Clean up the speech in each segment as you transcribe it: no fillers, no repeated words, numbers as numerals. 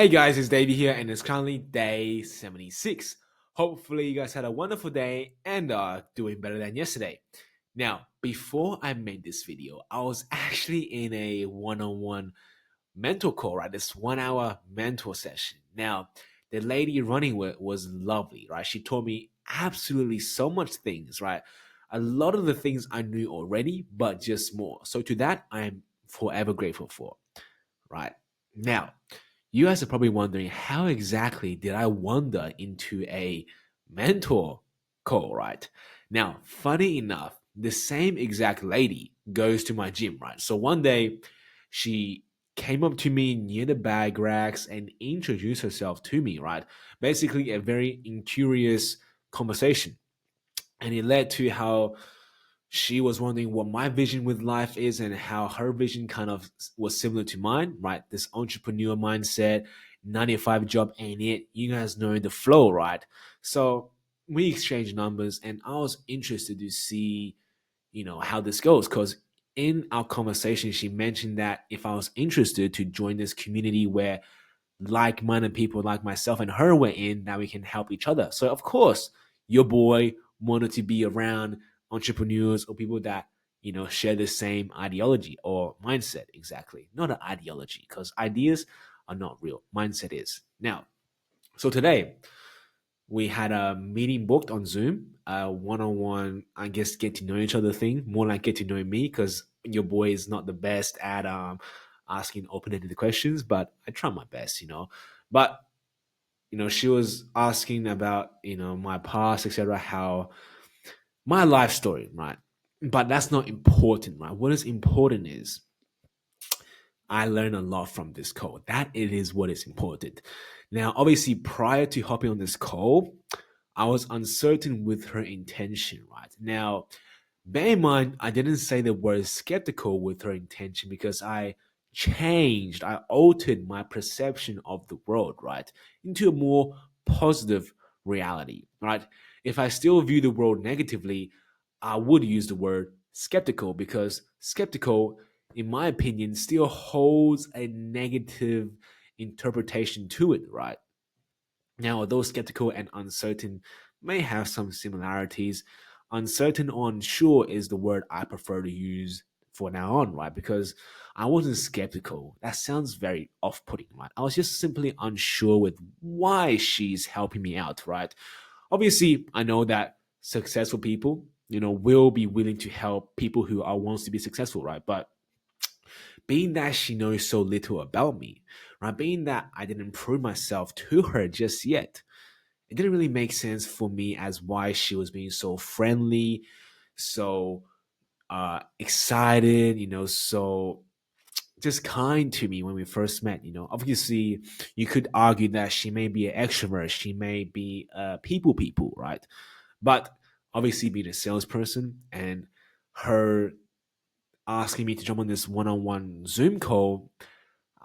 Hey guys, it's Davey here, and it's currently day 76. Hopefully, you guys had a wonderful day and are doing better than yesterday. Now, before I made this video, I was actually in a one on one mentor call, right? This 1 hour mentor session. Now, the lady running with was lovely, right? She taught me absolutely so much things, right? A lot of the things I knew already, but just more. So, to that, I'm forever grateful for, right? Now, you guys are probably wondering how exactly did I wander into a mentor call, right? Now, funny enough, the same exact lady goes to my gym, right? So one day she came up to me near the bag racks and introduced herself to me, right? Basically, a very incurious conversation. And it led to how she was wondering what my vision with life is and how her vision kind of was similar to mine, right? This entrepreneur mindset, 95 job ain't it. You guys know the flow, right? So we exchanged numbers and I was interested to see, how this goes. Because in our conversation, she mentioned that if I was interested to join this community where like-minded people like myself and her were in, that we can help each other. So of course, your boy wanted to be around entrepreneurs or people that share the same ideology or mindset. Exactly, not an ideology, because ideas are not real, mindset is. Now, so today we had a meeting booked on Zoom, a one-on-one, I guess, get to know each other thing, more like get to know me, because your boy is not the best at asking open-ended questions, but I try my best. But she was asking about my past, etc., how my life story, right? But that's not important, right? What is important is I learned a lot from this call. That it is what is important. Now, obviously, prior to hopping on this call, I was uncertain with her intention, right? Now, bear in mind, I didn't say the word skeptical with her intention because I altered my perception of the world, right, into a more positive reality, right? If I still view the world negatively, I would use the word skeptical because skeptical, in my opinion, still holds a negative interpretation to it, right? Now, although skeptical and uncertain may have some similarities, uncertain or unsure is the word I prefer to use for now on, right? Because I wasn't skeptical. That sounds very off putting, right? I was just simply unsure with why she's helping me out, right? Obviously, I know that successful people, will be willing to help people who are wants to be successful, right? But being that she knows so little about me, right? Being that I didn't prove myself to her just yet, it didn't really make sense for me as why she was being so friendly, so excited, so just kind to me when we first met. Obviously, you could argue that she may be an extrovert, she may be a people, right? But obviously, being a salesperson and her asking me to jump on this one-on-one Zoom call,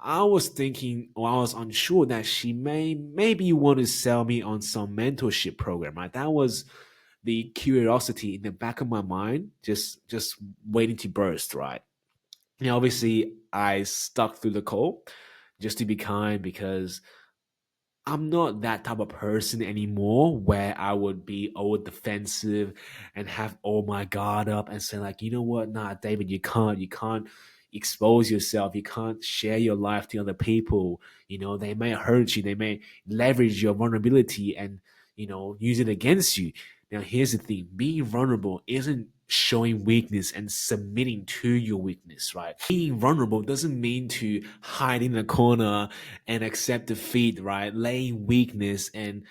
I was thinking, or I was unsure that she may maybe want to sell me on some mentorship program, right? That was the curiosity in the back of my mind, just waiting to burst, right? Obviously, I stuck through the call just to be kind because I'm not that type of person anymore where I would be all defensive and have all my guard up and say like, you know what, nah, David, you can't expose yourself, you can't share your life to other people. They may hurt you, they may leverage your vulnerability and use it against you. Now, here's the thing: being vulnerable isn't showing weakness and submitting to your weakness, right? Being vulnerable doesn't mean to hide in a corner and accept defeat, right? Laying weakness and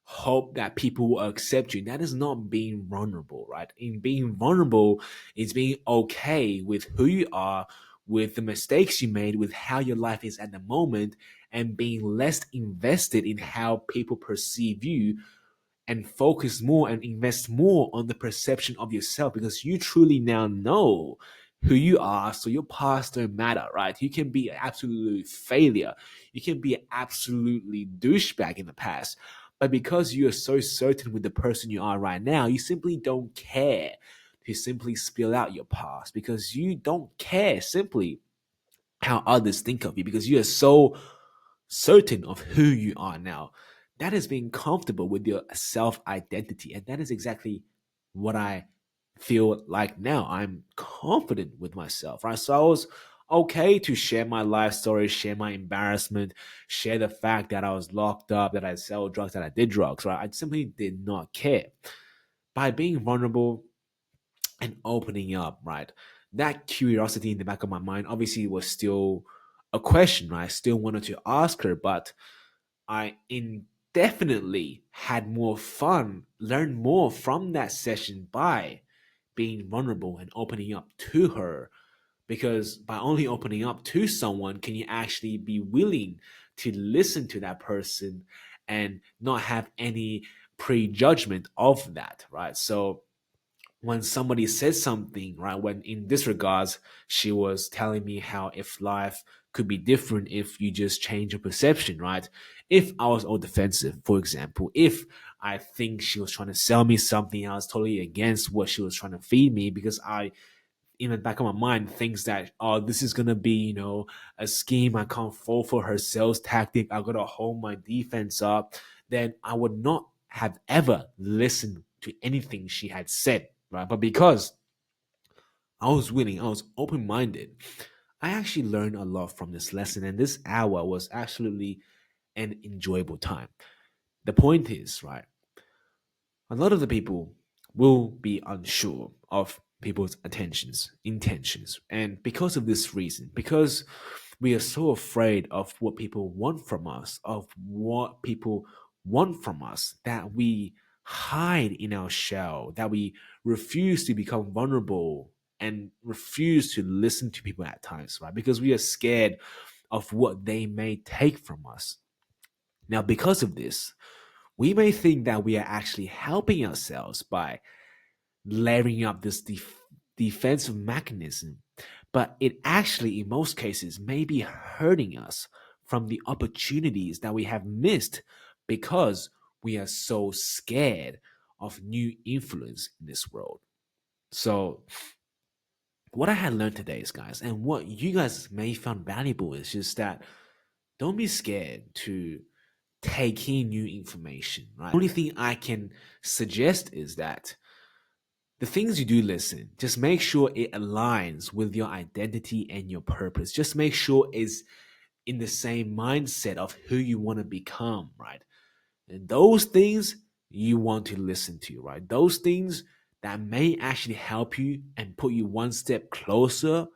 hope that people will accept you. That is not being vulnerable, right? In being vulnerable is being okay with who you are, with the mistakes you made, with how your life is at the moment, and being less invested in how people perceive you and focus more and invest more on the perception of yourself because you truly now know who you are. So your past don't matter, right? You can be an absolute failure. You can be an absolutely douchebag in the past. But because you are so certain with the person you are right now, you simply don't care to simply spill out your past because you don't care simply how others think of you because you are so certain of who you are now. That is being comfortable with your self identity. And that is exactly what I feel like now. I'm confident with myself, right? So I was okay to share my life story, share my embarrassment, share the fact that I was locked up, that I sell drugs, that I did drugs, right? I simply did not care. By being vulnerable and opening up, right? That curiosity in the back of my mind obviously was still a question, right? I still wanted to ask her, but I indefinitely had more fun, learned more from that session by being vulnerable and opening up to her. Because by only opening up to someone, can you actually be willing to listen to that person and not have any prejudgment of that, right? So when somebody says something, right, when in this regards, she was telling me how if life could be different if you just change your perception, right? If I was all defensive, for example, if I think she was trying to sell me something, I was totally against what she was trying to feed me because I, in the back of my mind, thinks that, oh, this is gonna be, a scheme. I can't fall for her sales tactic. I gotta hold my defense up. Then I would not have ever listened to anything she had said, right? But because I was willing, I was open minded, I actually learned a lot from this lesson. And this hour was absolutely an enjoyable time. The point is, right, a lot of the people will be unsure of people's intentions. And because of this reason, because we are so afraid of what people want from us, of what people want from us, that we hide in our shell, that we refuse to become vulnerable and refuse to listen to people at times, right? Because we are scared of what they may take from us. Now, because of this, we may think that we are actually helping ourselves by layering up this defensive mechanism, but it actually, in most cases, may be hurting us from the opportunities that we have missed because we are so scared of new influence in this world. So, what I had learned today is, guys, and what you guys may find valuable is just that don't be scared to take in new information, right? The only thing I can suggest is that the things you do listen, just make sure it aligns with your identity and your purpose. Just make sure it's in the same mindset of who you want to become, right? And those things you want to listen to, right? Those things that may actually help you and put you one step closer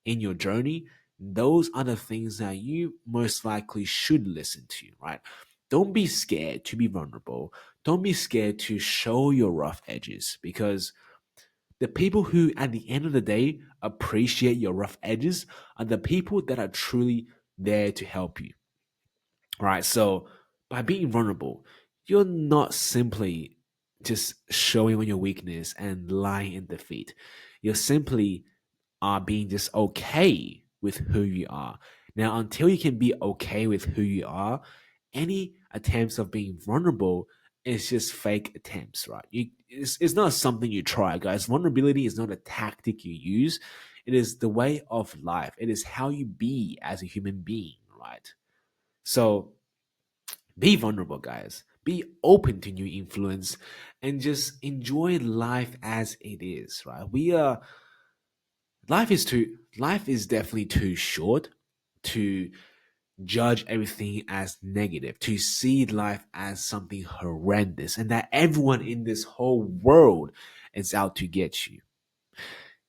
in your journey, those are the things that you most likely should listen to, right? Don't be scared to be vulnerable. Don't be scared to show your rough edges because the people who, at the end of the day, appreciate your rough edges are the people that are truly there to help you. Right. So by being vulnerable, you're not simply just showing on your weakness and lying in defeat. You're simply being just okay with who you are. Now, until you can be okay with who you are, any attempts of being vulnerable is just fake attempts, right? It's not something you try, guys. Vulnerability is not a tactic you use. It is the way of life. It is how you be as a human being, right? So be vulnerable, guys. Be open to new influence and just enjoy life as it is, right? Life is definitely too short to judge everything as negative, to see life as something horrendous, and that everyone in this whole world is out to get you.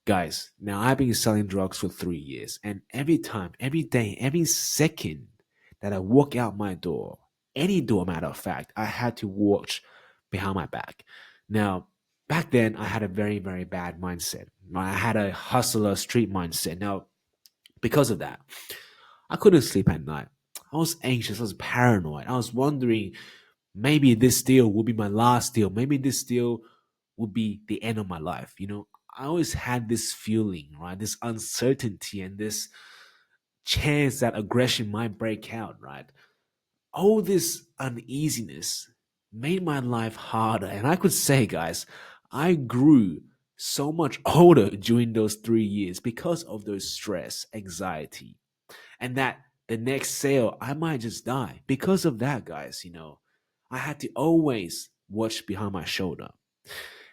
Guys, now I've been selling drugs for 3 years, and every time, every day, every second that I walk out my door, any door, matter of fact, I had to watch behind my back. Now, back then, I had a very, very bad mindset. I had a hustler street mindset. Now, because of that, I couldn't sleep at night. I was anxious. I was paranoid. I was wondering maybe this deal will be my last deal. Maybe this deal will be the end of my life. I always had this feeling, right? This uncertainty and this chance that aggression might break out, right? All this uneasiness made my life harder. And I could say, guys, I grew so much older during those 3 years because of those stress, anxiety, and that the next sale, I might just die. Because of that, guys, I had to always watch behind my shoulder.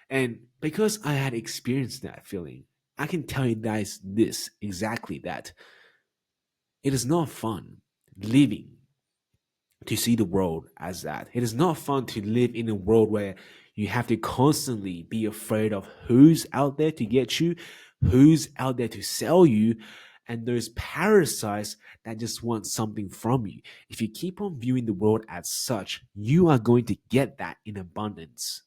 And because I had experienced that feeling, I can tell you guys this exactly that it is not fun living to see the world as that. It is not fun to live in a world where you have to constantly be afraid of who's out there to get you, who's out there to sell you, and those parasites that just want something from you. If you keep on viewing the world as such, you are going to get that in abundance.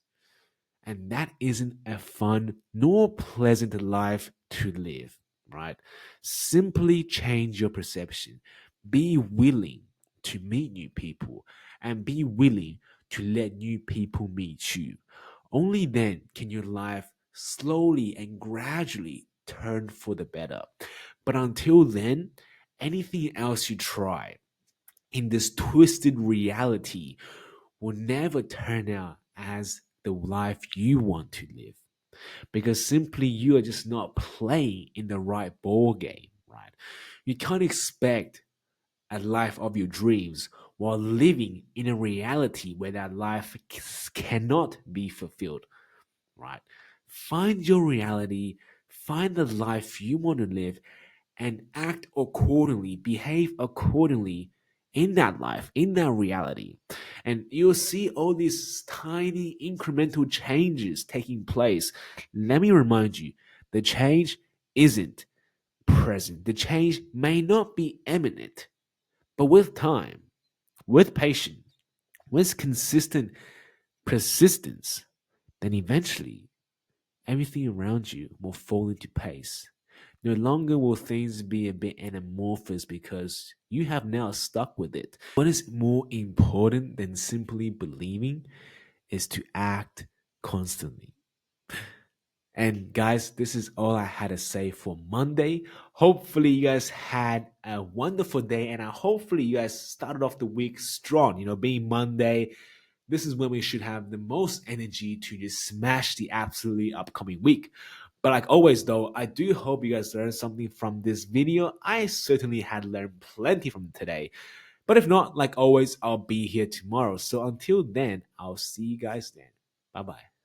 And that isn't a fun nor pleasant life to live, right? Simply change your perception. Be willing to meet new people and be willing to let new people meet you. Only then can your life slowly and gradually turn for the better. But until then, anything else you try in this twisted reality will never turn out as the life you want to live, because simply you are just not playing in the right ball game, right? You can't expect a life of your dreams while living in a reality where that life cannot be fulfilled, right? Find your reality, find the life you want to live, and act accordingly, behave accordingly in that life, in that reality. And you'll see all these tiny incremental changes taking place. Let me remind you, the change isn't present. The change may not be imminent, but with time, with patience, with consistent persistence, then eventually everything around you will fall into place. No longer will things be a bit anamorphous because you have now stuck with it. What is more important than simply believing is to act constantly. And guys, this is all I had to say for Monday. Hopefully, you guys had a wonderful day, and hopefully, you guys started off the week strong. Being Monday, this is when we should have the most energy to just smash the absolutely upcoming week. But like always, though, I do hope you guys learned something from this video. I certainly had learned plenty from today. But if not, like always, I'll be here tomorrow. So until then, I'll see you guys then. Bye bye.